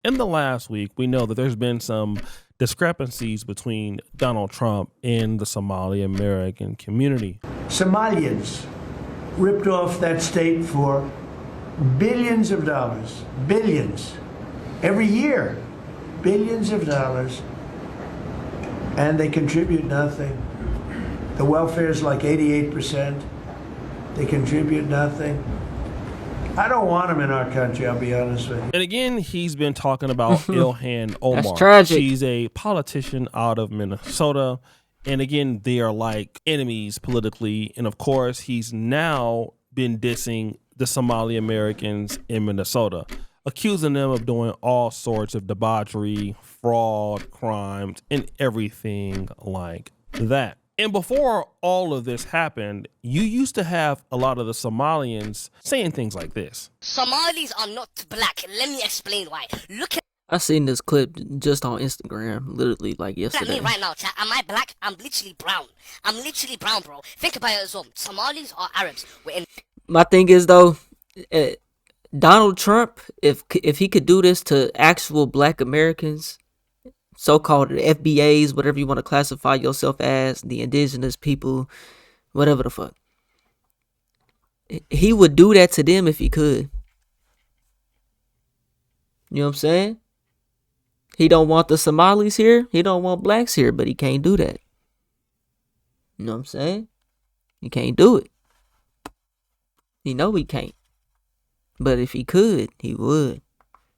In the last week, we know that there's been some discrepancies between Donald Trump and the Somali American community. Somalians ripped off that state for billions of dollars, billions, every year, billions of dollars, and they contribute nothing. The welfare is like 88%. They contribute nothing. I don't want them in our country, I'll be honest with you. And again, he's been talking about Ilhan Omar. That's tragic. She's a politician out of Minnesota. And again, they are like enemies politically. And of course, he's now been dissing the Somali Americans in Minnesota, accusing them of doing all sorts of debauchery, fraud, crimes, and everything like that. And before all of this happened, you used to have a lot of the Somalians saying things like this. Somalis are not black. Let me explain why. Look I seen this clip just on Instagram, literally like at yesterday. me right now, chat. Am I black? I'm literally brown. I'm literally brown, bro. Think about it as well. Somalis are Arabs. We're in My thing is though, Donald Trump, if he could do this to actual Black Americans, so-called FBAs, whatever you want to classify yourself as, the indigenous people, whatever the fuck, he would do that to them if he could. You know what I'm saying? He don't want the Somalis here. He don't want blacks here, but he can't do that. You know what I'm saying? He can't do it. He know he can't. But if he could, he would.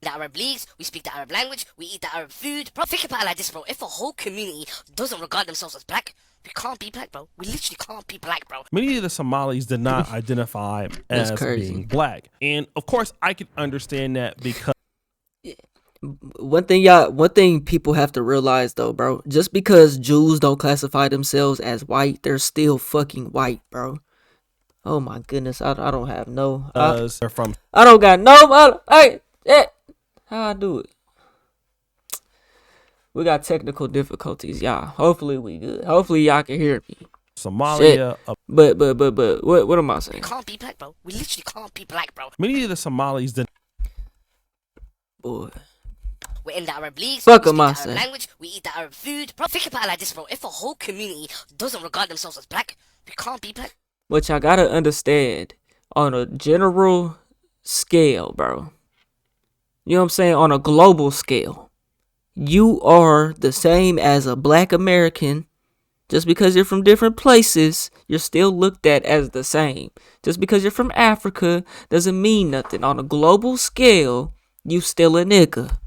the Arab leagues, we speak the Arab language, we eat the Arab food. Bro, think about it like this, bro. If a whole community doesn't regard themselves as black, we can't be black, bro. We literally can't be black, bro. Many of the Somalis did not identify as being black. And of course, I can understand that because one thing people have to realize though, bro, just because Jews don't classify themselves as white, they're still fucking white, bro. Oh my goodness, I don't have no. they're from. I don't got no. How I do it? We got technical difficulties, y'all. Hopefully we good. Hopefully y'all can hear me. Somalia. But what am I saying? We can't be black, bro. We literally can't be black, bro. Many of the Somalis did. Boy. We're in the Arab leagues, Fuck we am speak I the saying? Arab language, we eat the Arab food. Bro, think about it like this, bro. If a whole community doesn't regard themselves as black, we can't be black. What y'all gotta understand, on a general scale, bro. You know what I'm saying? On a global scale, you are the same as a black American. Just because you're from different places, you're still looked at as the same. Just because you're from Africa doesn't mean nothing. On a global scale, you still a nigga.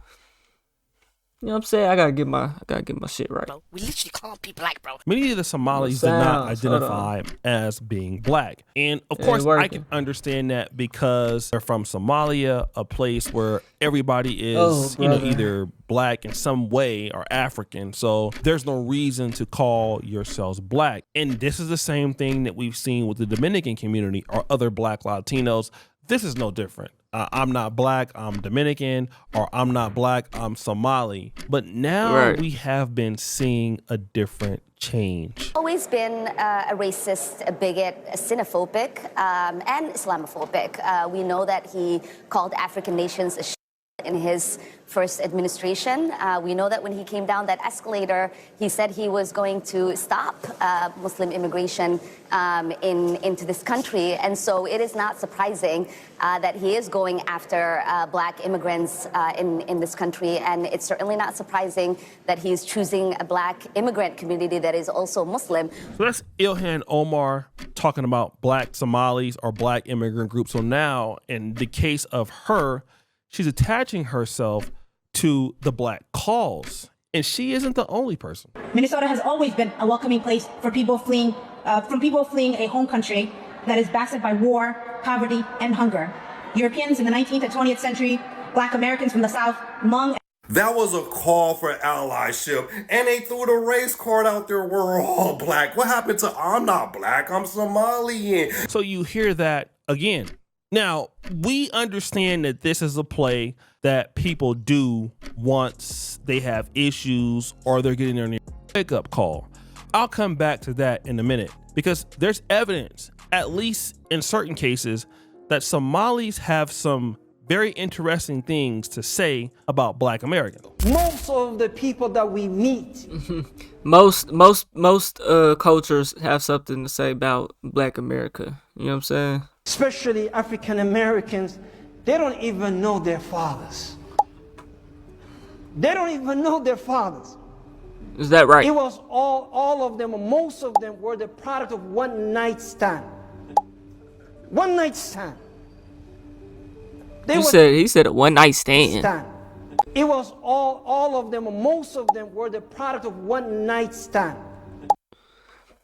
You know what I'm saying? I gotta get my shit right. Bro, we literally can't be black, bro. Many of the Somalis did not identify as being black. And of course, I can understand that because they're from Somalia, a place where everybody is, either black in some way or African. So there's no reason to call yourselves black. And this is the same thing that we've seen with the Dominican community or other black Latinos. This is no different. I'm not black, I'm Dominican, or I'm not black, I'm Somali. But now we have been seeing a different change. Always been a racist, a bigot, a xenophobic, and Islamophobic. We know that he called African nations a in his first administration. We know that when he came down that escalator, he said he was going to stop Muslim immigration into this country. And so it is not surprising that he is going after black immigrants in this country. And it's certainly not surprising that he's choosing a black immigrant community that is also Muslim. So that's Ilhan Omar talking about black Somalis or black immigrant groups. So now, in the case of her, she's attaching herself to the black cause, and she isn't the only person. Minnesota has always been a welcoming place for people fleeing a home country that is battered by war, poverty, and hunger. Europeans in the 19th and 20th century, black Americans from the South, Hmong. That was a call for allyship, and they threw the race card out there. We're all black. What happened to I'm not black, I'm Somalian? So you hear that again. Now, we understand that this is a play that people do once they have issues or they're getting their wake-up call. I'll come back to that in a minute because there's evidence, at least in certain cases, that Somalis have some very interesting things to say about Black Americans. Most of the people that we meet. most cultures have something to say about Black America. You know what I'm saying? Especially African Americans, they don't even know their fathers. They don't even know their fathers. Is that right? It was all of them, most of them were the product of one night stand. One night stand. He said a one night stand. It was all of them, most of them were the product of one night stand.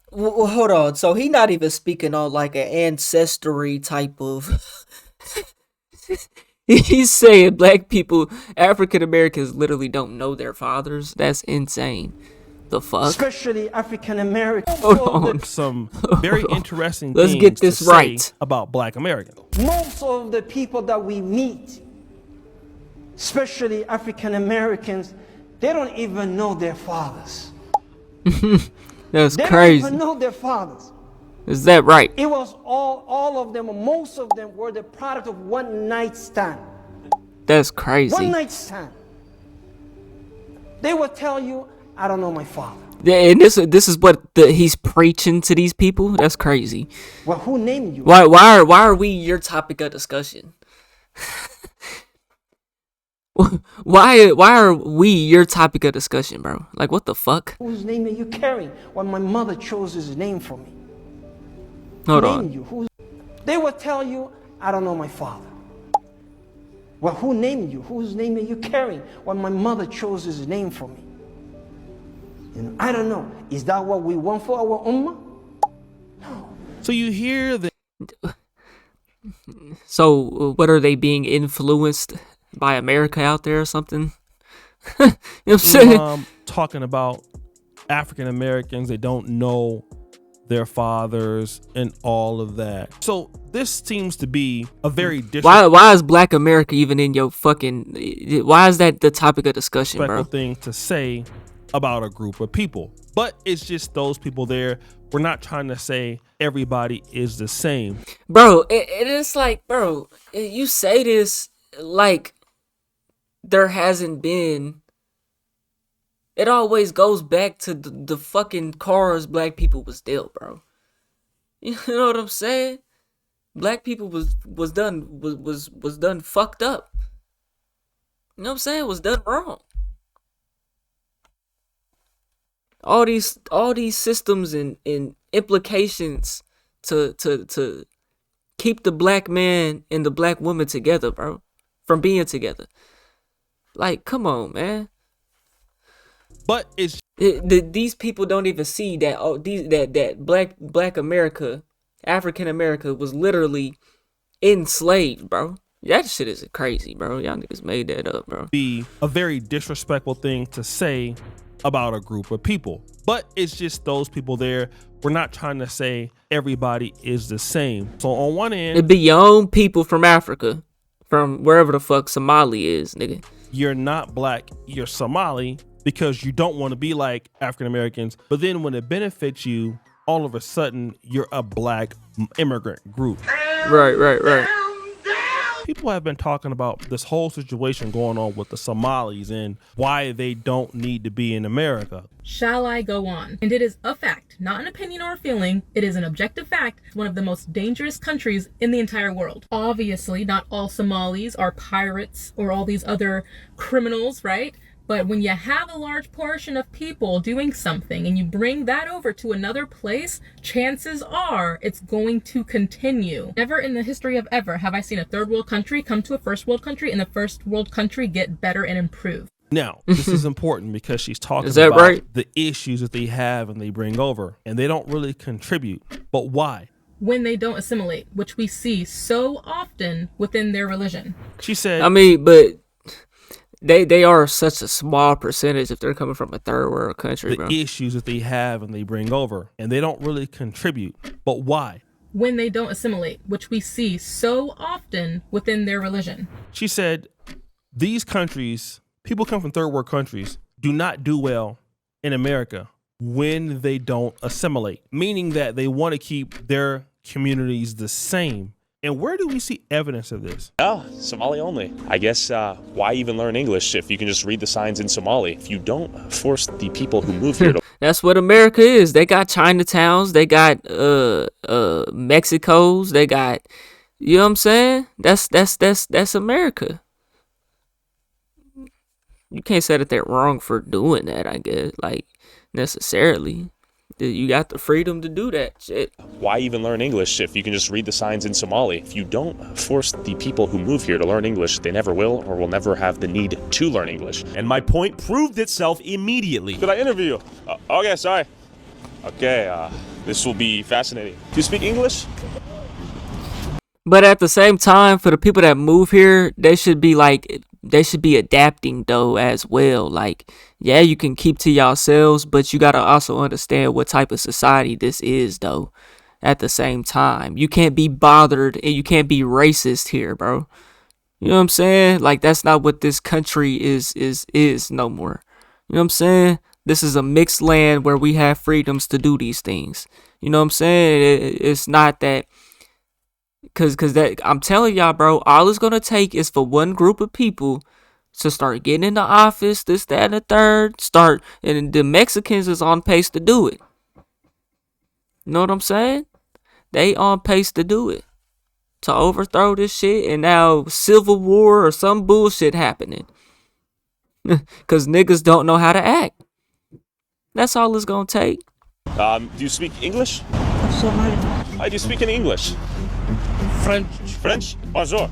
Well, hold on. So he not even speaking on like an ancestry type of. He's saying Black people, African Americans, literally don't know their fathers. That's insane. The fuck? Especially African Americans. Hold on. Some very interesting Let's things get this to say right about Black Americans. Most of the people that we meet, especially African Americans, they don't even know their fathers. That's they crazy. They don't even know their fathers. Is that right? It was all of them, most of them were the product of one night stand. That's crazy. One night stand. They will tell you, I don't know my father. Yeah, and this is what he's preaching to these people. That's crazy. Well, who named you? Why are we your topic of discussion? Why are we your topic of discussion, bro? Like, what the fuck? Whose name are you carrying? When my mother chose his name for me. Hold who on. Named you? They will tell you, I don't know my father. Well, who named you? Whose name are you carrying? When my mother chose his name for me. And I don't know. Is that what we want for our ummah? No. So you hear the. So what, are they being influenced by America out there or something? You know what I'm saying? Talking about African Americans, they don't know their fathers and all of that. So this seems to be a very why is Black America even in your fucking? Why is that the topic of discussion, bro? Thing to say about a group of people, but it's just those people there. We're not trying to say everybody is the same, bro. It is like, bro, you say this like there hasn't been. It always goes back to the fucking cars Black people was dealt, bro. You know what I'm saying? Black people was done fucked up. You know what I'm saying? Was done wrong. All these systems and implications to keep the Black man and the Black woman together, bro, from being together. Like, come on, man. But these people don't even see that that Black America, African America, was literally enslaved, bro. That shit is crazy, bro. Y'all niggas made that up, bro. Be a very disrespectful thing to say about a group of people, but it's just those people there. We're not trying to say everybody is the same. So on one end, it'd be your own people from Africa, from wherever the fuck Somali is, nigga. You're not Black, you're Somali because you don't want to be like African Americans. But then when it benefits you, all of a sudden you're a Black immigrant group. Right. People have been talking about this whole situation going on with the Somalis and why they don't need to be in America. Shall I go on? And it is a fact, not an opinion or a feeling. It is an objective fact. One of the most dangerous countries in the entire world. Obviously, not all Somalis are pirates or all these other criminals, right? But when you have a large portion of people doing something and you bring that over to another place, chances are it's going to continue. Never in the history of ever have I seen a third world country come to a first world country and the first world country get better and improve. Now, this is important because she's talking about right? the issues that they have and they bring over, and they don't really contribute. But why? When they don't assimilate, which we see so often within their religion. She said, I mean, but they are such a small percentage if they're coming from a third world country, bro. The issues that they have and they bring over, and they don't really contribute. But why? When they don't assimilate, which we see so often within their religion. She said, these countries, people come from third world countries, do not do well in America when they don't assimilate, meaning that they want to keep their communities the same. And where do we see evidence of this? Oh, Somali only. I guess why even learn English if you can just read the signs in Somali? If you don't force the people who move here to... That's what America is. They got Chinatowns, they got Mexicos, they got, you know what I'm saying? That's America. You can't say that they're wrong for doing that, I guess, like, necessarily. You got the freedom to do that shit. Why even learn English if you can just read the signs in Somali? If you don't force the people who move here to learn English, they never will or will never have the need to learn English. And my point proved itself immediately. Did I interview you? Okay, sorry. Okay, this will be fascinating. Do you speak English? But at the same time, for the people that move here, they should be adapting though as well. Like, yeah, you can keep to yourselves, but you gotta also understand what type of society this is though. At the same time, you can't be bothered and you can't be racist here, bro. You know what I'm saying? Like, that's not what this country is no more. You know what I'm saying? This is a mixed land where we have freedoms to do these things. You know what I'm saying? It's not that. Cause that, I'm telling y'all, bro, all it's gonna take is for one group of people to start getting in the office, this, that, and the third, and the Mexicans is on pace to do it. You know what I'm saying? They on pace to do it. To overthrow this shit, and now civil war or some bullshit happening. Cause niggas don't know how to act. That's all it's gonna take. Do you speak English? Do you speak in English? French? Bonjour.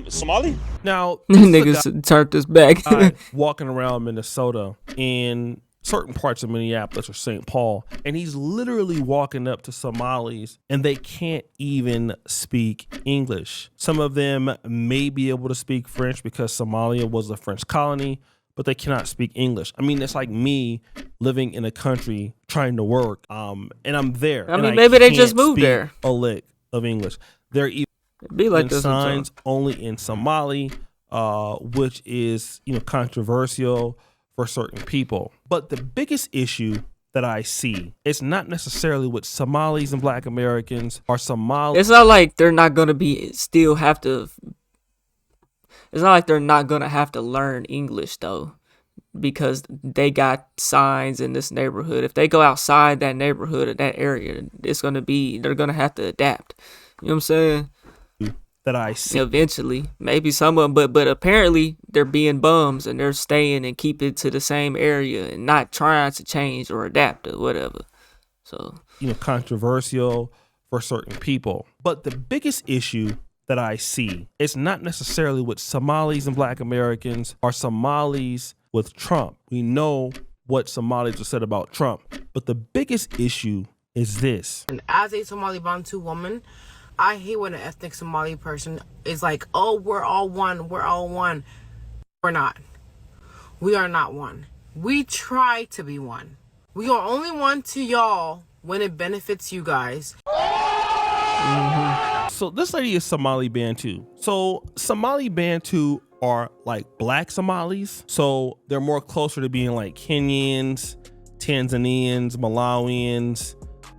Somali? Now, niggas turned this back. Walking around Minnesota in certain parts of Minneapolis or St. Paul, and he's literally walking up to Somalis and they can't even speak English. Some of them may be able to speak French because Somalia was a French colony, but they cannot speak English. I mean, it's like me living in a country trying to work, and I'm there. I mean, maybe they just moved there. A lick of English. They're even be like this signs only in Somali, which is, controversial for certain people. But the biggest issue that I see is not necessarily with Somalis and Black Americans or Somalis. It's not like they're not gonna It's not like they're not gonna have to learn English though, because they got signs in this neighborhood. If they go outside that neighborhood or that area, they're gonna have to adapt. You know what I'm saying? That I see. Eventually, maybe some of them, but apparently they're being bums and they're staying and keep it to the same area and not trying to change or adapt or whatever. So, controversial for certain people. But the biggest issue that I see is not necessarily with Somalis and Black Americans or Somalis with Trump. We know what Somalis have said about Trump, but the biggest issue is this. And as a Somali Bantu woman, I hate when an ethnic Somali person is like, oh, we're all one. We're all one. We're not. We are not one. We try to be one. We are only one to y'all when it benefits you guys. Mm-hmm. So this lady is Somali Bantu. So Somali Bantu are like Black Somalis. So they're more closer to being like Kenyans, Tanzanians, Malawians,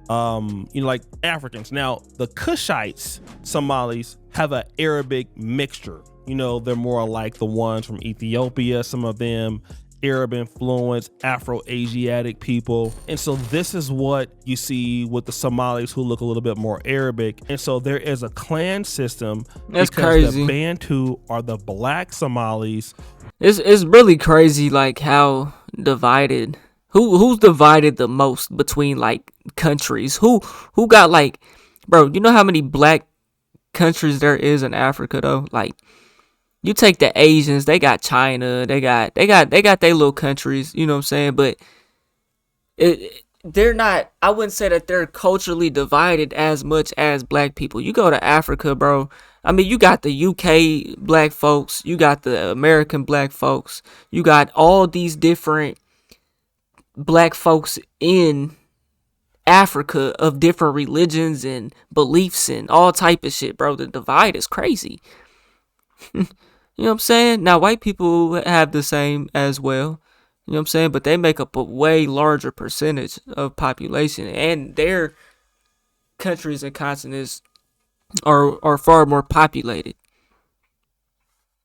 like Africans. Now, the Kushites, Somalis, have an Arabic mixture. They're more like the ones from Ethiopia, some of them Arab influence, Afro-Asiatic people. And so this is what you see with the Somalis who look a little bit more Arabic. And so there is a clan system. That's because crazy. The Bantu are the Black Somalis. It's really crazy, like how divided. Who's divided the most between like countries? Who got like, bro? You know how many Black countries there is in Africa though? Like, you take the Asians, they got China, they got their little countries. You know what I'm saying? But they're not. I wouldn't say that they're culturally divided as much as Black people. You go to Africa, bro. I mean, you got the UK Black folks, you got the American Black folks, you got all these different Black folks in Africa of different religions and beliefs and all type of shit, bro. The divide is crazy. You know what I'm saying? Now, white people have the same as well. You know what I'm saying? But they make up a way larger percentage of population, and their countries and continents are far more populated,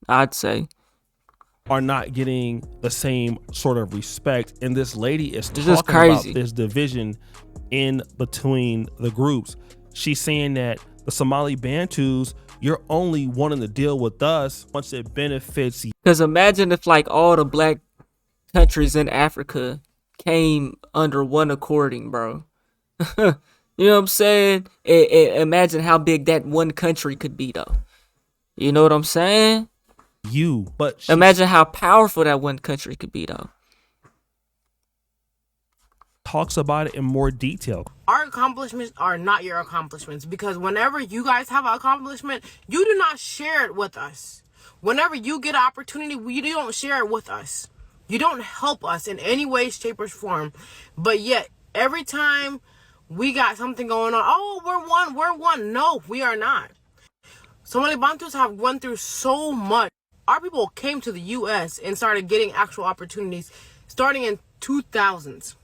I'd say. Are not getting the same sort of respect, and this lady is It's just talking about crazy. this division in between the groups. She's saying that the Somali Bantus, you're only wanting to deal with us once it benefits you. Because imagine if like all the black countries in Africa came under one according, bro. You know what I'm saying? Imagine how big that one country could be, though. You know what I'm saying? But imagine how powerful that one country could be, though. Talks about it in more detail. Our accomplishments are not your accomplishments, because whenever you guys have an accomplishment, you do not share it with us. Whenever you get an opportunity, you don't share it with us. You don't help us in any way, shape, or form. But yet, every time we got something going on, oh, we're one. No, we are not. Somali Bantus have went through so much. Our people came to the U.S. and started getting actual opportunities starting in 2000s.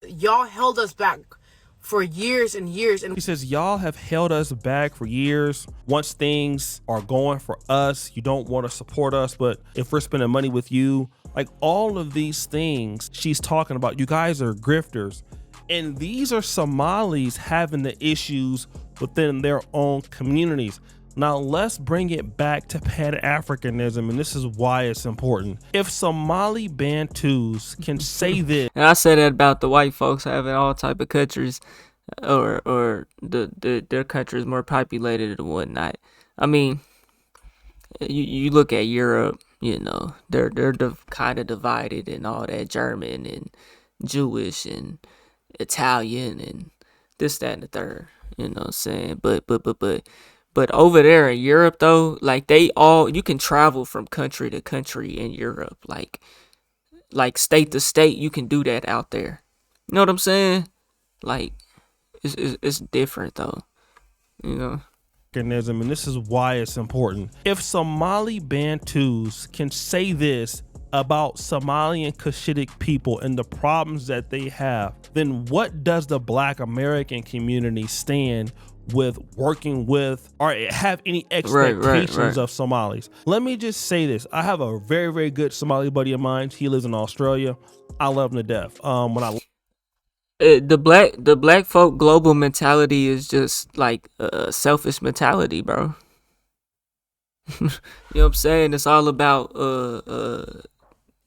Y'all held us back for years and years. And he says, y'all have held us back for years. Once things are going for us, you don't want to support us. But if we're spending money with you, like all of these things she's talking about, you guys are grifters. And these are Somalis having the issues within their own communities. Now let's bring it back to pan-Africanism, and this is why it's important. If Somali Bantus can say this, and I say that about the white folks having all type of countries, or their countries more populated and whatnot. I mean, you look at Europe, you know, they're kind of divided and all that, German and Jewish and Italian and this, that, and the third. You know what I'm saying? But over there in Europe, though, like you can travel from country to country in Europe, like state to state. You can do that out there. You know what I'm saying? Like, it's different though. You know. And this is why it's important. If Somali Bantus can say this about Somalian Cushitic people and the problems that they have, then what does the Black American community stand with working with or have any expectations of Somalis? Let me just say this. I have a very, very good Somali buddy of mine. He lives in Australia. I love him to death. The black folk global mentality is just like a selfish mentality, bro. You know what I'm saying? It's all about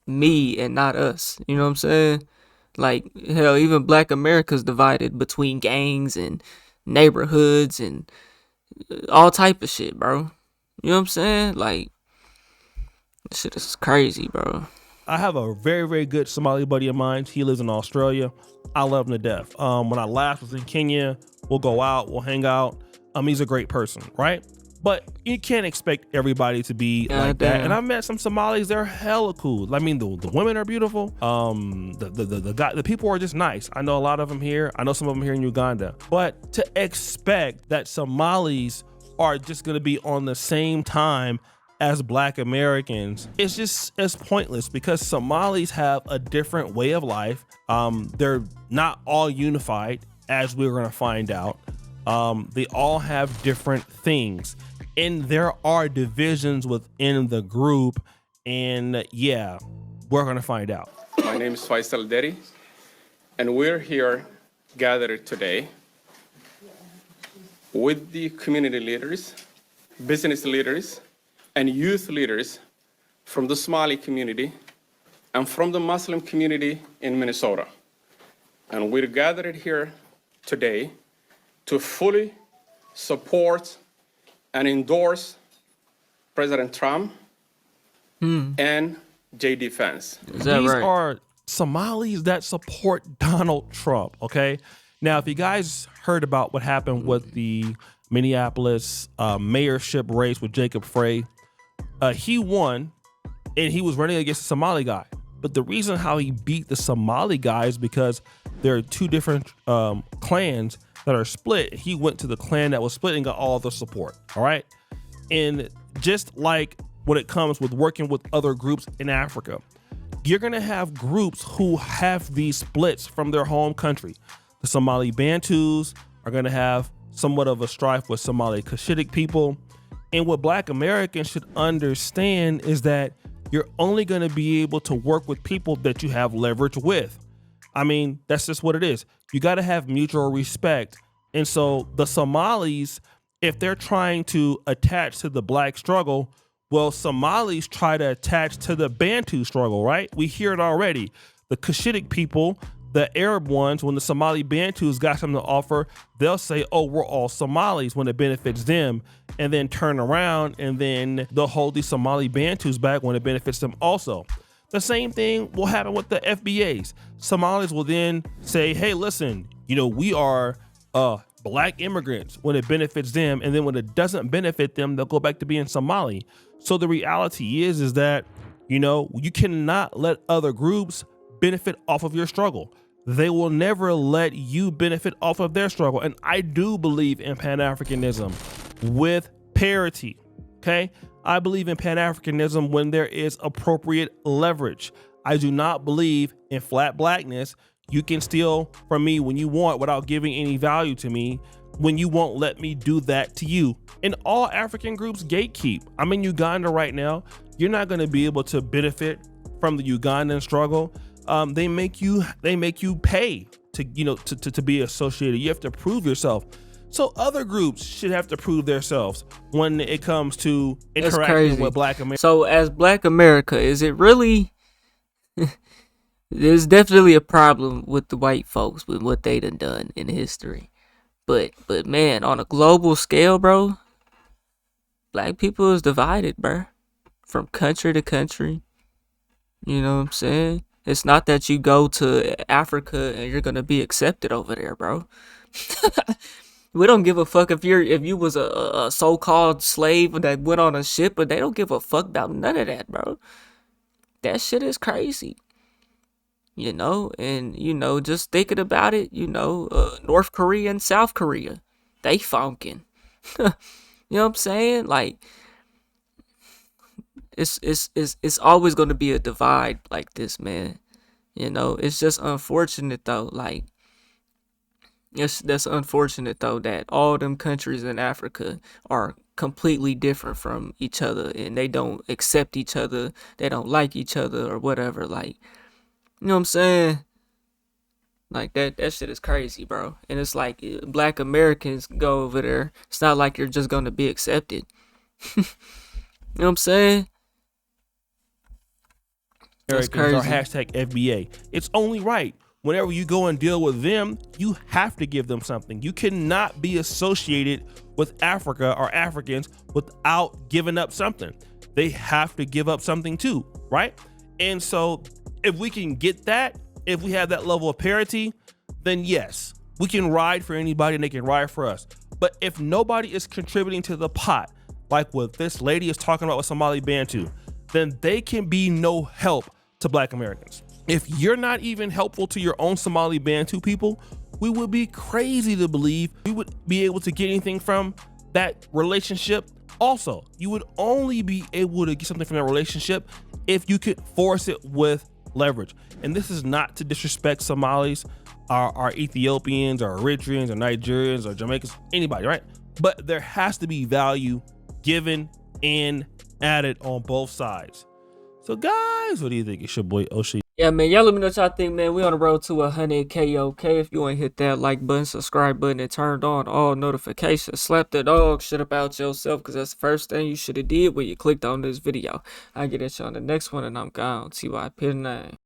me and not us. You know what I'm saying? Like, hell, even Black America's divided between gangs and neighborhoods and all type of shit, bro. You know what I'm saying? Like, this shit is crazy, bro. I have a very, very good Somali buddy of mine. He lives in Australia. I love him to death. When I last was in Kenya, we'll go out, we'll hang out. He's a great person, right? But you can't expect everybody to be like that. And I met some Somalis; they're hella cool. I mean, the women are beautiful. The people are just nice. I know a lot of them here. I know some of them here in Uganda. But to expect that Somalis are just going to be on the same time as Black Americans, it's pointless, because Somalis have a different way of life. They're not all unified, as we're going to find out. They all have different things, and there are divisions within the group, and yeah, we're going to find out. My name is Faisal Deri, and we're here gathered today with the community leaders, business leaders, and youth leaders from the Somali community and from the Muslim community in Minnesota. And we're gathered here today to fully support and endorse President Trump and J.D. Vance. These are Somalis that support Donald Trump, okay? Now, if you guys heard about what happened with the Minneapolis mayorship race with Jacob Frey, he won, and he was running against a Somali guy. But the reason how he beat the Somali guy is because there are two different clans that are split. He went to the clan that was split and got all the support. All right. And just like when it comes with working with other groups in Africa, you're going to have groups who have these splits from their home country. The Somali Bantus are going to have somewhat of a strife with Somali Cushitic people. And what Black Americans should understand is that you're only going to be able to work with people that you have leverage with. I mean, that's just what it is. You got to have mutual respect. And so the Somalis, if they're trying to attach to the Black struggle, well, Somalis try to attach to the Bantu struggle, right? We hear it already. The Cushitic people, the Arab ones, when the Somali Bantus got something to offer, they'll say, oh, we're all Somalis when it benefits them, and then turn around and then they'll hold the Somali Bantus back when it benefits them also. The same thing will happen with the FBAs. Somalis will then say, hey, listen, we are Black immigrants when it benefits them, and then when it doesn't benefit them, they'll go back to being Somali. So the reality is that, you cannot let other groups benefit off of your struggle. They will never let you benefit off of their struggle. And I do believe in Pan-Africanism with parity. Okay. I believe in Pan-Africanism when there is appropriate leverage. I do not believe in flat blackness. You can steal from me when you want without giving any value to me, when you won't let me do that to you. And all African groups gatekeep. I'm in Uganda right now. You're not going to be able to benefit from the Ugandan struggle. They make you pay to be associated. You have to prove yourself. So other groups should have to prove themselves when it comes to interacting with Black America. So as Black America, is it really? There's definitely a problem with the white folks with what they done in history. But man, on a global scale, bro, Black people is divided, bro, from country to country. You know what I'm saying? It's not that you go to Africa and you're gonna be accepted over there, bro. We don't give a fuck if you was a so-called slave that went on a ship, but they don't give a fuck about none of that, bro. That shit is crazy. And just thinking about it, North Korea and South Korea, they funkin'. You know what I'm saying? Like, it's always going to be a divide like this, man. It's just unfortunate though. Like, that's unfortunate though that all them countries in Africa are completely different from each other, and they don't accept each other. They don't like each other or whatever. Like, you know what I'm saying? Like, that shit is crazy, bro. And it's like, Black Americans go over there. It's not like you're just gonna be accepted. You know what I'm saying? That's crazy. Or hashtag FBA. It's only right. Whenever you go and deal with them, you have to give them something. You cannot be associated with Africa or Africans without giving up something. They have to give up something too, right? And so if we can get that, if we have that level of parity, then yes, we can ride for anybody and they can ride for us. But if nobody is contributing to the pot, like what this lady is talking about with Somali Bantu, then they can be no help to Black Americans. If you're not even helpful to your own Somali Bantu people, we would be crazy to believe we would be able to get anything from that relationship. Also, you would only be able to get something from that relationship if you could force it with leverage. And this is not to disrespect Somalis, or Ethiopians, or Eritreans, or Nigerians, or Jamaicans, anybody, right? But there has to be value given and added on both sides. So guys, what do you think? It's your boy Oshi. Yeah, man, y'all let me know what y'all think, man. We on the road to 100K, okay? If you ain't hit that like button, subscribe button, and turned on all notifications, slap the dog shit about yourself, because that's the first thing you should have did when you clicked on this video. I'll get at you on the next one, and I'm gone. TY Pin 9.